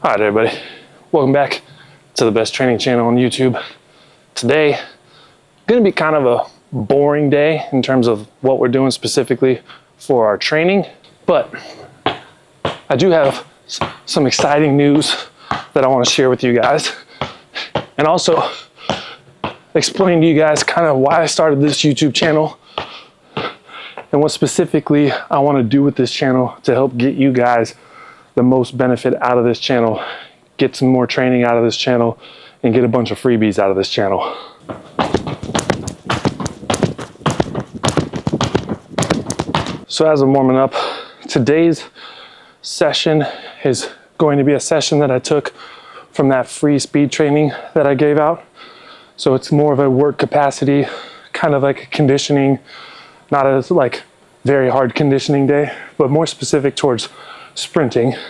All right, everybody, welcome back to the best training channel on YouTube. Today, gonna be kind of a boring day in terms of what we're doing specifically for our training, but I do have some exciting news that I want to share with you guys, and also explain to you guys kind of why I started this YouTube channel and what specifically I want to do with this channel to help get you guys the most benefit out of this channel, get some more training out of this channel, and get a bunch of freebies out of this channel. So as I'm warming up, today's session is going to be a session that I took from that free speed training that I gave out. So it's more of a work capacity, kind of like a conditioning, not as like very hard conditioning day, but more specific towards sprinting. And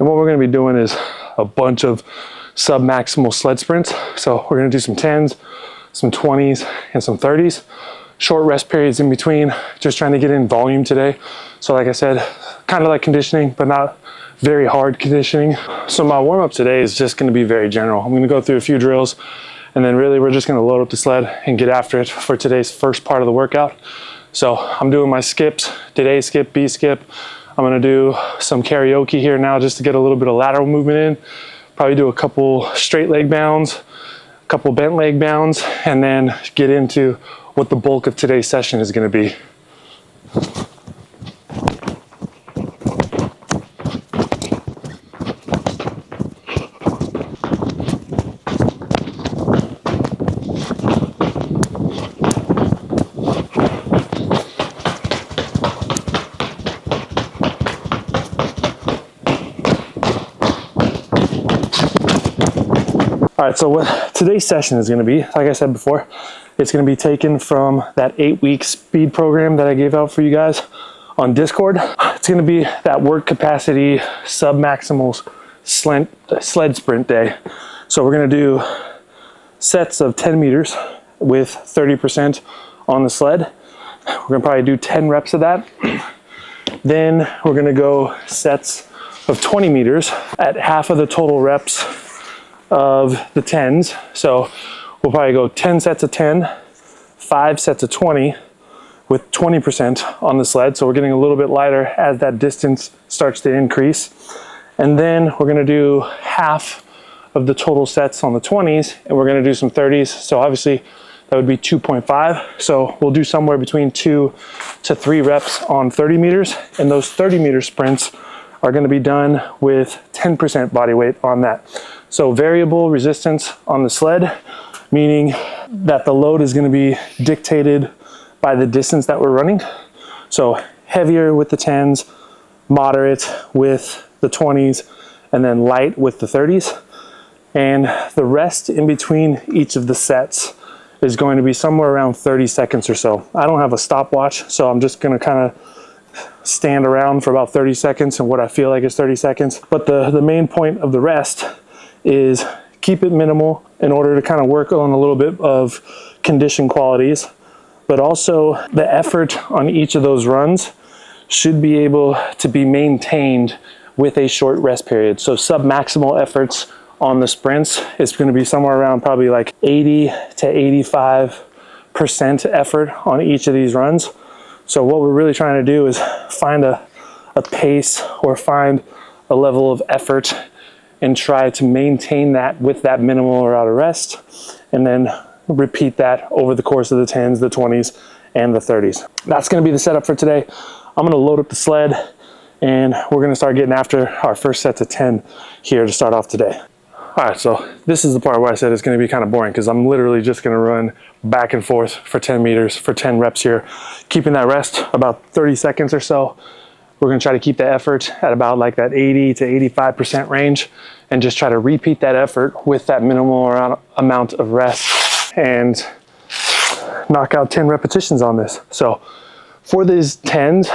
what we're going to be doing is a bunch of sub-maximal sled sprints. So we're going to do some 10s, some 20s, and some 30s. Short rest periods in between, just trying to get in volume today. So like I said, kind of like conditioning, but not very hard conditioning. So my warm-up today is just going to be very general. I'm going to go through a few drills, and then really we're just going to load up the sled and get after it for today's first part of the workout. So I'm doing my skips, today skip, B skip. I'm going to do some karaoke here now just to get a little bit of lateral movement in. Probably do a couple straight leg bounds, a couple bent leg bounds, and then get into what the bulk of today's session is going to be. All right, so what today's session is going to be, like I said before, it's going to be taken from that 8-week speed program that I gave out for you guys on Discord. It's going to be that work capacity sub-maximal sled sprint day. So we're going to do sets of 10 meters with 30% on the sled. We're going to probably do 10 reps of that. Then we're going to go sets of 20 meters at half of the total reps of the 10s. So we'll probably go 10 sets of 10, 5 sets of 20 with 20% on the sled. So we're getting a little bit lighter as that distance starts to increase. And then we're gonna do half of the total sets on the 20s, and we're gonna do some 30s. So obviously that would be 2.5. So we'll do somewhere between 2 to 3 reps on 30 meters. And those 30-meter sprints are gonna be done with 10% body weight on that. So variable resistance on the sled, meaning that the load is going to be dictated by the distance that we're running. So heavier with the 10s, moderate with the 20s, and then light with the 30s. And the rest in between each of the sets is going to be somewhere around 30 seconds or so. I don't have a stopwatch, so I'm just going to kind of stand around for about 30 seconds and what I feel like is 30 seconds. But the main point of the rest is keep it minimal in order to kind of work on a little bit of condition qualities, but also the effort on each of those runs should be able to be maintained with a short rest period. So sub-maximal efforts on the sprints is going to be somewhere around probably like 80 to 85% effort on each of these runs. So what we're really trying to do is find a pace or find a level of effort and try to maintain that with that minimal amount of rest, and then repeat that over the course of the 10s, the 20s, and the 30s. That's gonna be the setup for today. I'm gonna load up the sled, and we're gonna start getting after our first sets of 10 here to start off today. All right, so this is the part where I said it's gonna be kind of boring, because I'm literally just gonna run back and forth for 10 meters for 10 reps here, keeping that rest about 30 seconds or so. We're gonna try to keep the effort at about like that 80 to 85% range, and just try to repeat that effort with that minimal amount of rest and knock out 10 repetitions on this. So for these 10s,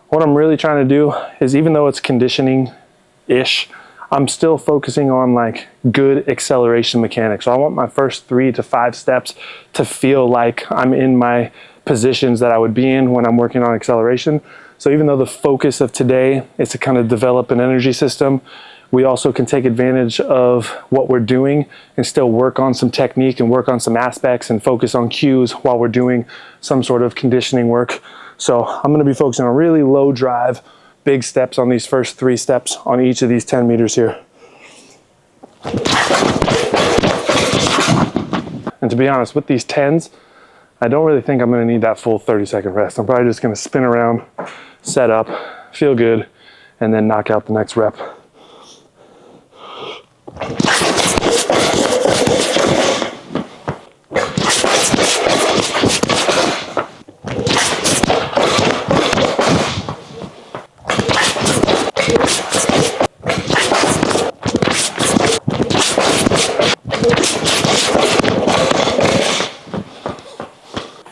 what I'm really trying to do is, even though it's conditioning-ish, I'm still focusing on like good acceleration mechanics. So I want my first 3 to 5 steps to feel like I'm in my positions that I would be in when I'm working on acceleration. So even though the focus of today is to kind of develop an energy system, we also can take advantage of what we're doing and still work on some technique and work on some aspects and focus on cues while we're doing some sort of conditioning work. So I'm going to be focusing on really low drive, big steps on these first 3 steps on each of these 10 meters here. And to be honest, with these 10s, I don't really think I'm going to need that full 30-second rest. I'm probably just going to spin around, set up, feel good, and then knock out the next rep.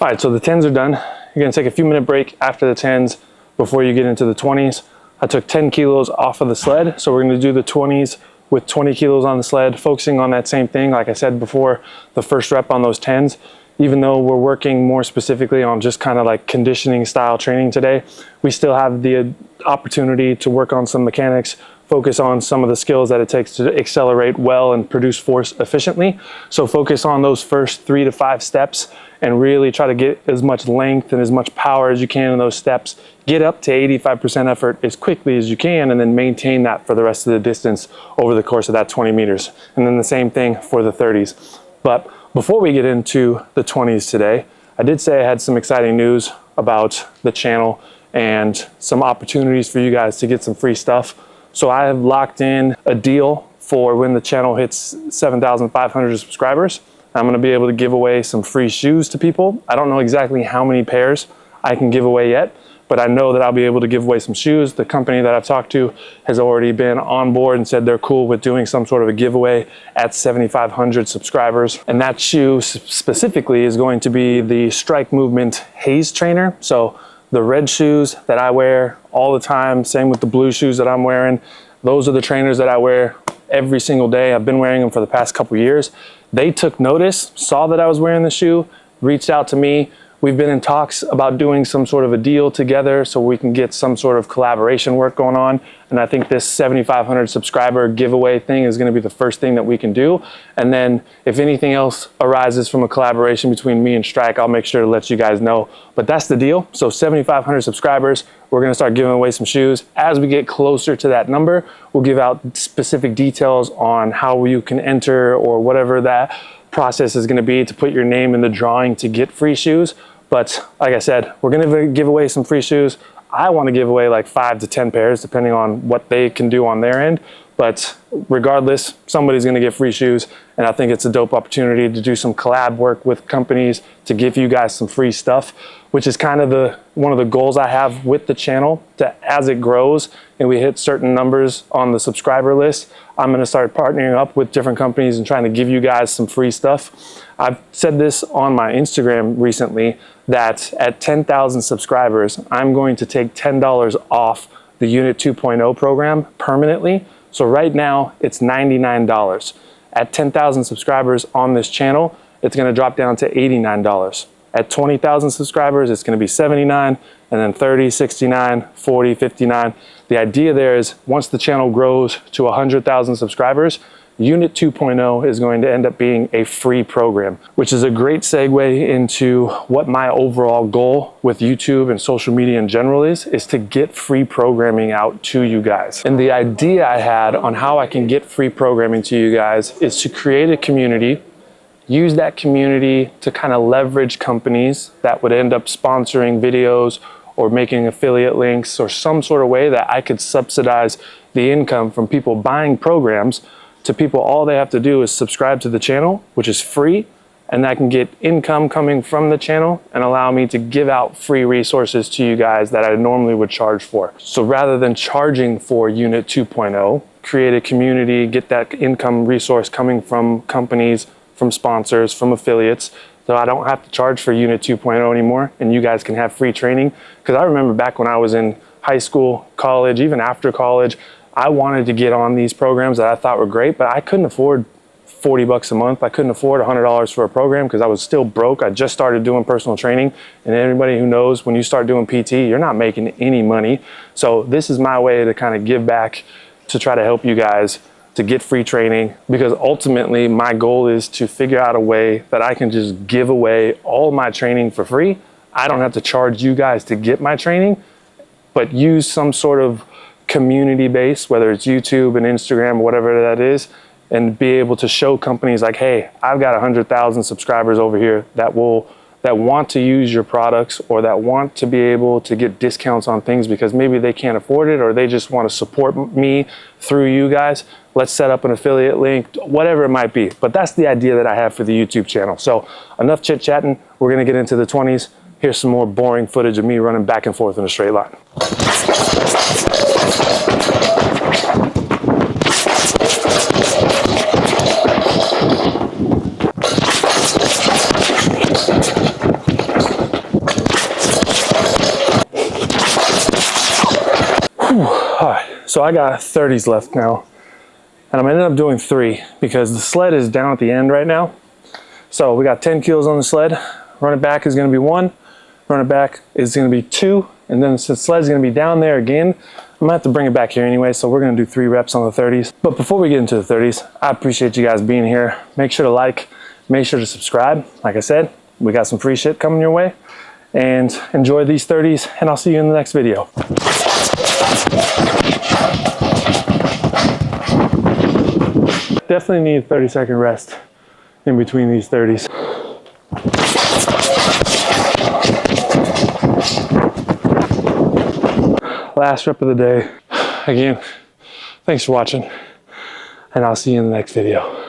All right, so the 10s are done. You're gonna take a few minute break after the 10s before you get into the 20s. I took 10 kilos off of the sled, so we're gonna do the 20s with 20 kilos on the sled, focusing on that same thing. Like I said before, the first rep on those 10s, even though we're working more specifically on just kind of like conditioning style training today, we still have the opportunity to work on some mechanics, focus on some of the skills that it takes to accelerate well and produce force efficiently. So focus on those first 3 to 5 steps and really try to get as much length and as much power as you can in those steps. Get up to 85% effort as quickly as you can, and then maintain that for the rest of the distance over the course of that 20 meters. And then the same thing for the 30s. But before we get into the 20s today, I did say I had some exciting news about the channel and some opportunities for you guys to get some free stuff. So I have locked in a deal for when the channel hits 7,500 subscribers. I'm gonna be able to give away some free shoes to people. I don't know exactly how many pairs I can give away yet, but I know that I'll be able to give away some shoes. The company that I've talked to has already been on board and said they're cool with doing some sort of a giveaway at 7,500 subscribers. And that shoe specifically is going to be the Strike Movement Haze Trainer. So the red shoes that I wear all the time, same with the blue shoes that I'm wearing. Those are the trainers that I wear every single day. I've been wearing them for the past couple years. They took notice, saw that I was wearing the shoe, reached out to me. We've been in talks about doing some sort of a deal together so we can get some sort of collaboration work going on. And I think this 7,500 subscriber giveaway thing is going to be the first thing that we can do. And then if anything else arises from a collaboration between me and Strike, I'll make sure to let you guys know. But that's the deal. So 7,500 subscribers, we're going to start giving away some shoes. As we get closer to that number, we'll give out specific details on how you can enter or whatever that process is going to be to put your name in the drawing to get free shoes. But like I said, we're going to give away some free shoes. I want to give away like 5 to 10 pairs, depending on what they can do on their end. But regardless, somebody's going to get free shoes. And I think it's a dope opportunity to do some collab work with companies to give you guys some free stuff, which is kind of one of the goals I have with the channel. As it grows and we hit certain numbers on the subscriber list, I'm going to start partnering up with different companies and trying to give you guys some free stuff. I've said this on my Instagram recently that at 10,000 subscribers, I'm going to take $10 off the Unit 2.0 program permanently. So right now it's $99. At 10,000 subscribers on this channel, it's going to drop down to $89. At 20,000 subscribers, it's going to be $79, and then 30, 69, 40, 59. The idea there is once the channel grows to 100,000 subscribers, Unit 2.0 is going to end up being a free program, which is a great segue into what my overall goal with YouTube and social media in general is to get free programming out to you guys. And the idea I had on how I can get free programming to you guys is to create a community, use that community to kind of leverage companies that would end up sponsoring videos or making affiliate links or some sort of way that I could subsidize the income from people buying programs to people. All they have to do is subscribe to the channel, which is free, and I can get income coming from the channel and allow me to give out free resources to you guys that I normally would charge for. So rather than charging for Unit 2.0, create a community, get that income resource coming from companies, from sponsors, from affiliates, so I don't have to charge for Unit 2.0 anymore, and you guys can have free training. Because I remember back when I was in high school, college, even after college, I wanted to get on these programs that I thought were great, but I couldn't afford 40 bucks a month. I couldn't afford $100 for a program because I was still broke. I just started doing personal training, and anybody who knows, when you start doing PT, you're not making any money. So this is my way to kind of give back, to try to help you guys to get free training, because ultimately my goal is to figure out a way that I can just give away all my training for free. I don't have to charge you guys to get my training, but use some sort of community base, whether it's YouTube and Instagram, whatever that is, and be able to show companies like, hey, I've got 100,000 subscribers over here that want to use your products, or that want to be able to get discounts on things because maybe they can't afford it, or they just want to support me through you guys. Let's set up an affiliate link, whatever it might be. But that's the idea that I have for the YouTube channel. So enough chit chatting. We're going to get into the 20s. Here's some more boring footage of me running back and forth in a straight line. All right, so I got 30s left now, and I'm ended up doing 3 because the sled is down at the end right now. So we got 10 kilos on the sled. Run it back is going to be 1. Run it back is going to be 2. And then since the sled is going to be down there again, I'm going to have to bring it back here anyway. So we're going to do 3 reps on the 30s. But before we get into the 30s, I appreciate you guys being here. Make sure to like, make sure to subscribe. Like I said, we got some free shit coming your way. And enjoy these 30s, and I'll see you in the next video. Definitely need a 30-second rest in between these 30s. Last rep of the day. Again, thanks for watching, and I'll see you in the next video.